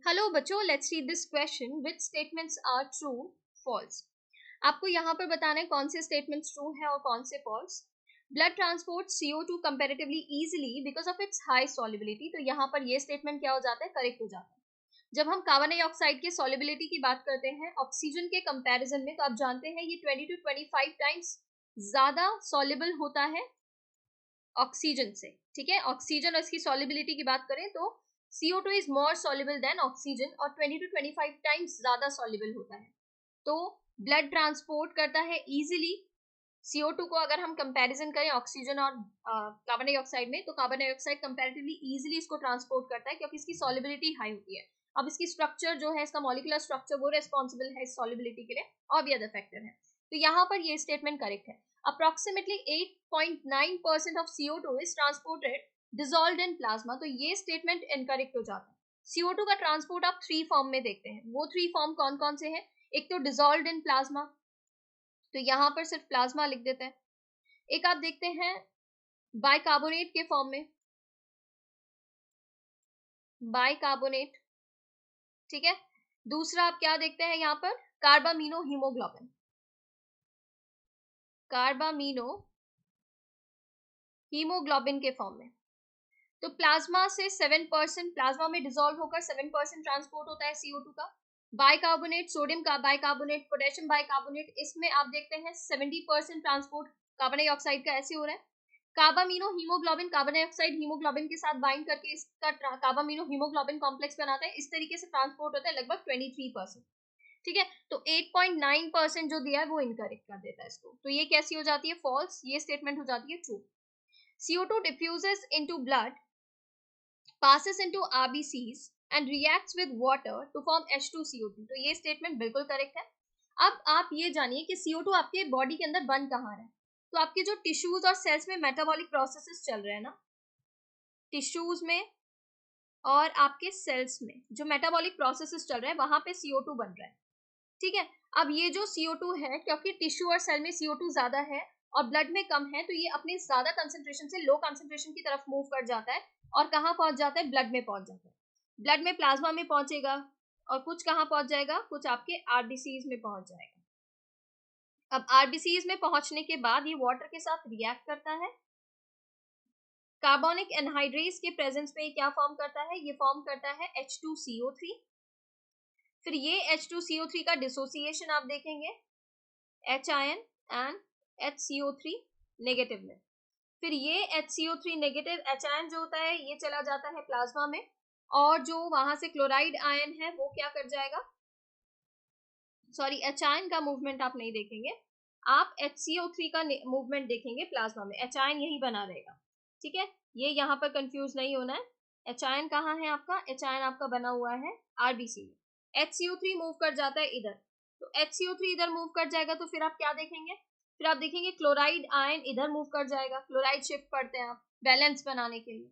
Hello बच्चों, let's read this question. Which statements are true, false. आपको यहाँ पर बताना है कौन से स्टेटमेंट्स ट्रू है और कौन से false. Blood transport CO2 comparatively easily because of its high solubility. तो यहाँ पर ये स्टेटमेंट क्या हो जाता है, करेक्ट हो जाता है. जब हम कार्बन डाइऑक्साइड के सॉल्युबिलिटी की बात करते हैं ऑक्सीजन के कंपैरिजन में, तो आप जानते हैं ये 20 to 25 टाइम्स ज्यादा सॉल्युबल होता है ऑक्सीजन से. ठीक है, ऑक्सीजन और इसकी सॉल्युबिलिटी की बात करें तो CO2 is more soluble than oxygen और 20 to 25 टाइम्स ज्यादा सॉल्युबल होता है. तो ब्लड ट्रांसपोर्ट करता है इजीली CO2 को. अगर हम कंपैरिजन करें ऑक्सीजन और कार्बन डाइऑक्साइड में, तो कार्बन डाइऑक्साइड कंपैरेटिवली इजीली इसको ट्रांसपोर्ट करता है क्योंकि इसकी सॉल्युबिलिटी हाई होती है. अब इसकी स्ट्रक्चर जो है, इसका मॉलिक्यूलर स्ट्रक्चर, वो रेस्पॉन्सिबल है इस सॉल्युबिलिटी के लिए, और भी अदर फैक्टर है. तो यहाँ पर ये स्टेटमेंट करेक्ट है. Approximately 8.9% of CO2 is transported dissolved in plasma. तो ये स्टेटमेंट इनकरेक्ट हो जाता है. CO2 का ट्रांसपोर्ट आप 3 फॉर्म में देखते हैं. वो 3 फॉर्म कौन कौन से हैं? एक तो डिसॉल्व्ड इन प्लाज्मा, तो यहाँ पर सिर्फ प्लाज्मा लिख देते हैं. एक आप देखते हैं बाइकार्बोनेट के फॉर्म में, बाइकार्बोनेट. ठीक है. दूसरा आप क्या देखते हैं यहाँ पर, कार्बामीनो हीमोग्लोबिन, कार्बामीनो हीमोग्लोबिन के फॉर्म में. तो प्लाज्मा से 7%, प्लाज्मा में डिसॉल्व होकर 7% ट्रांसपोर्ट होता है CO2 का. बाइकार्बोनेट, सोडियम का बाइकार्बोनेट, पोटेशियम बाइकार्बोनेट, इसमें आप देखते हैं 70% ट्रांसपोर्ट कार्बन डाइऑक्साइड का ऐसे हो रहा है. कार्बामीनो हीमोग्लोबिन कार्बन डाइऑक्साइड हीमोग्लोबिन के साथ बाइंड करके इसका कार्बामीनो हीमोग्लोबिन कॉम्प्लेक्स बनाता है. इस तरीके से ट्रांसपोर्ट होता है लगभग 23%. ठीक है. तो 8.9% जो दिया है वो इनकरेक्ट कर देता है इसको. तो ये कैसी हो जाती है, फॉल्स. ये स्टेटमेंट हो जाती है true. CO2 diffuses into blood, passes into RBCs and reacts with water to form H2CO2. तो ये स्टेटमेंट बिल्कुल करेक्ट है. अब आप ये जानिए कि CO2 आपके बॉडी के अंदर बन कहाँ रहा है. तो आपके जो टिश्यूज और सेल्स में मेटाबॉलिक प्रोसेसेस चल रहे हैं ना, टिश्यूज में और आपके सेल्स में जो मेटाबॉलिक प्रोसेसेस चल रहे हैं वहां पे CO2 बन रहा है. ठीक है. अब ये जो CO2 है, क्योंकि टिश्यू और सेल में CO2 ज्यादा है और ब्लड में कम है, तो ये अपने ज्यादा कंसंट्रेशन से लो कंसंट्रेशन की तरफ मूव कर जाता है और कहाँ पहुंच जाता है, ब्लड में पहुंच जाता है. ब्लड में प्लाज्मा में पहुंचेगा और कुछ कहाँ पहुंच जाएगा, कुछ आपके RBCs में पहुंच जाएगा. अब RBCs में पहुंचने के बाद ये वाटर के साथ रिएक्ट करता है. कार्बोनिक एनहाइड्रेस के प्रेजेंस में क्या फॉर्म करता है, ये फॉर्म करता है H2CO3. फिर ये H2CO3 का डिसोसिएशन आप देखेंगे H ion and HCO3 negative में. फिर ये HCO3 नेगेटिव H आयन जो होता है ये चला जाता है प्लाज्मा में, और जो वहां से क्लोराइड आयन है वो क्या कर जाएगा, सॉरी H आयन का मूवमेंट आप नहीं देखेंगे, आप HCO3 का मूवमेंट देखेंगे प्लाज्मा में. H आयन यही बना रहेगा. ठीक है, ये यहाँ पर कंफ्यूज नहीं होना है. H आयन कहाँ है आपका, H आयन आपका बना हुआ है RBC में. HCO3 मूव कर जाता है इधर, तो HCO3 इधर मूव कर जाएगा, तो फिर आप क्या देखेंगे, फिर आप देखेंगे क्लोराइड आयन इधर मूव कर जाएगा. क्लोराइड शिफ्ट करते हैं आप बैलेंस बनाने के लिए.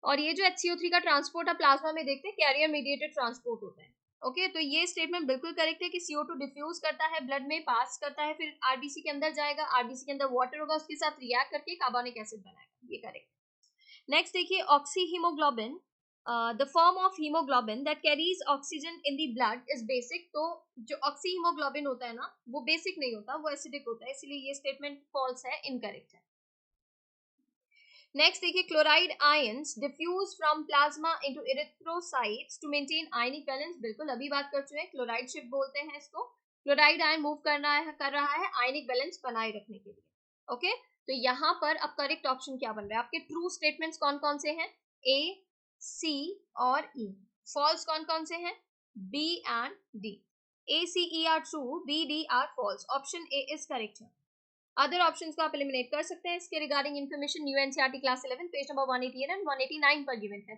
और ये जो HCO3 का ट्रांसपोर्ट आप प्लाज्मा में देखते हैं, कैरियर मीडिएटेड ट्रांसपोर्ट होता है. ओके. तो ये स्टेटमेंट बिल्कुल करेक्ट है कि CO2 डिफ्यूज करता है, ब्लड में पास करता है, फिर RBC के अंदर जाएगा, RBC के अंदर वाटर होगा, उसके साथ रिएक्ट करके कार्बोनिक एसिड बनाएगा. ये करेक्ट. नेक्स्ट देखिए, oxy haemoglobin. The form of haemoglobin that carries oxygen in the blood is basic. तो जो ऑक्सी हीमोग्लोबिन होता है ना, वो बेसिक नहीं होता, वो एसिडिक होता है, इसलिए ये स्टेटमेंट फॉल्स है, इनकरेक्ट है. नेक्स्ट देखिए, chloride ions diffuse from plasma into erythrocytes to maintain ionic balance. बिल्कुल अभी बात कर चुके हैं, क्लोराइड शिफ्ट बोलते हैं इसको. क्लोराइड आयन मूव कर रहा है आयनिक बैलेंस बनाए रखने के लिए. ओके. तो यहाँ पर अब करेक्ट ऑप्शन क्या बन रहा है, आपके ट्रू स्टेटमेंट्स कौन कौन से हैं, A, C और E. फॉल्स कौन कौन से हैं, B and D. A, C, E are true, B, D are false. Option A is correct है. अदर ऑप्शंस को आप एलिमिनेट कर सकते हैं. इसके regarding information new NCERT class 11 page number 188 and 189 पर गिवन है.